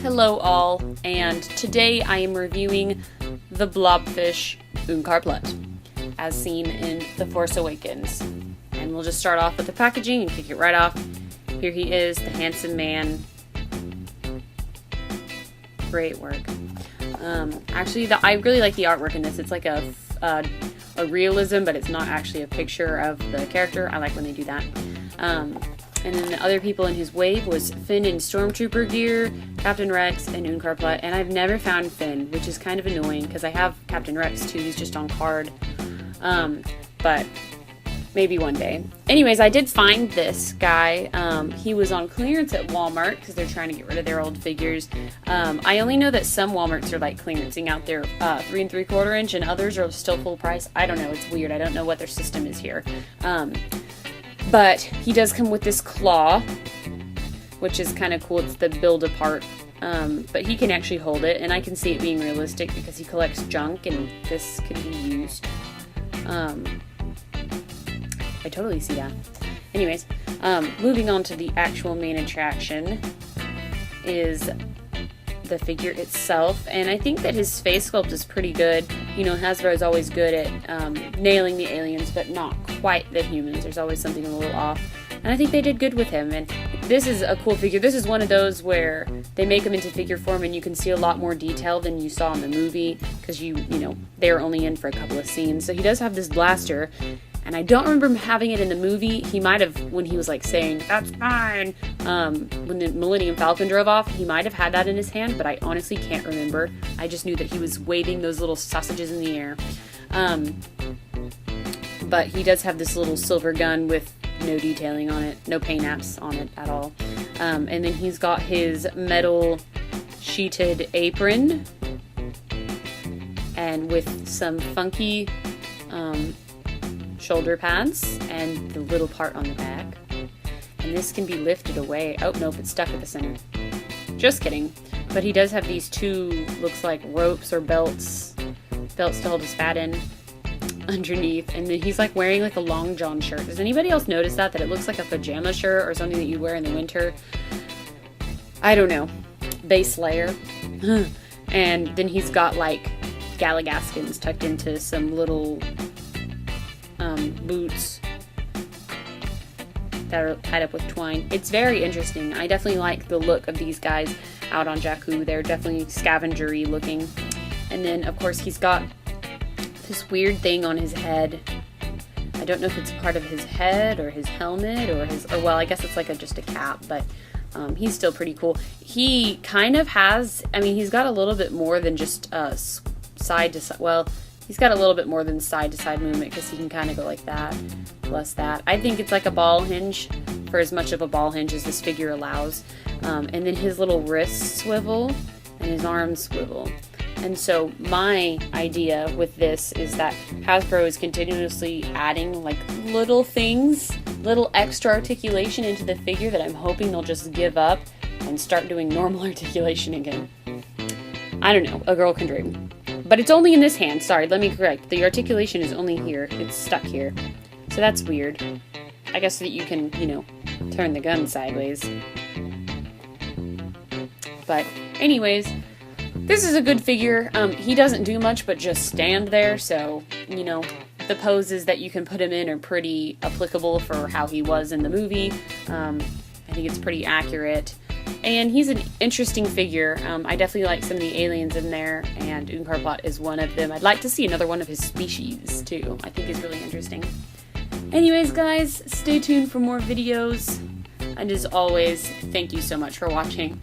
Hello all, and today I am reviewing the blobfish Unkar Plutt, as seen in The Force Awakens. And we'll just start off with the packaging and kick it right off. Here he is, the handsome man. Great work. Actually, I really like the artwork in this. It's like a realism, but it's not actually a picture of the character. I like when they do that. And then the other people in his wave was Finn in Stormtrooper gear, Captain Rex, and Unkar Plutt. And I've never found Finn, which is kind of annoying because I have Captain Rex too. He's just on card. But maybe one day. Anyways, I did find this guy. He was on clearance at Walmart because they're trying to get rid of their old figures. I only know that some Walmarts are like clearancing out their 3 3/4 inch and others are still full price. I don't know. It's weird. I don't know what their system is here. But he does come with this claw, which is kind of cool. It's the build-apart. But he can actually hold it, and I can see it being realistic because he collects junk, and this could be used. I totally see that. Anyways, moving on to the actual main attraction is the figure itself, and I think that his face sculpt is pretty good. You know, Hasbro is always good at nailing the aliens, but not quite the humans. There's always something a little off, and I think they did good with him. And this is a cool figure. This is one of those where they make him into figure form, and you can see a lot more detail than you saw in the movie because you know they were only in for a couple of scenes. So he does have this blaster. And I don't remember him having it in the movie. He might have, when he was like saying, "That's mine," when the Millennium Falcon drove off, he might have had that in his hand, but I honestly can't remember. I just knew that he was waving those little sausages in the air. But he does have this little silver gun with no detailing on it, no paint apps on it at all. And then he's got his metal sheeted apron, and with some funky, shoulder pads and the little part on the back. And this can be lifted away. Oh, nope, it's stuck at the center. Just kidding. But he does have these two, looks like ropes or belts to hold his fat in underneath. And then he's like wearing like a long john shirt. Does anybody else notice that it looks like a pajama shirt or something that you wear in the winter? I don't know. Base layer. And then he's got like galligaskins tucked into some little boots that are tied up with twine. It's very interesting. I definitely like the look of these guys out on Jakku. They're definitely scavengery looking. And then of course he's got this weird thing on his head. I don't know if it's part of his head or his helmet or well, I guess it's like just a cap, but he's still pretty cool. He kind of has, I mean, he's got a little bit more than just side to side. Well, he's got a little bit more than side-to-side movement because he can kind of go like that, plus that. I think it's like a ball hinge, for as much of a ball hinge as this figure allows. And then his little wrists swivel and his arms swivel. And so my idea with this is that Hasbro is continuously adding like little things, little extra articulation into the figure that I'm hoping they'll just give up and start doing normal articulation again. I don't know, a girl can dream. But it's only in this hand. Sorry, let me correct. The articulation is only here. It's stuck here. So that's weird. I guess so that you can, you know, turn the gun sideways. But anyways, this is a good figure. He doesn't do much but just stand there. So, you know, the poses that you can put him in are pretty applicable for how he was in the movie. I think it's pretty accurate. And he's an interesting figure. I definitely like some of the aliens in there, and Unkar Plutt is one of them. I'd like to see another one of his species, too. I think he's really interesting. Anyways, guys, stay tuned for more videos. And as always, thank you so much for watching.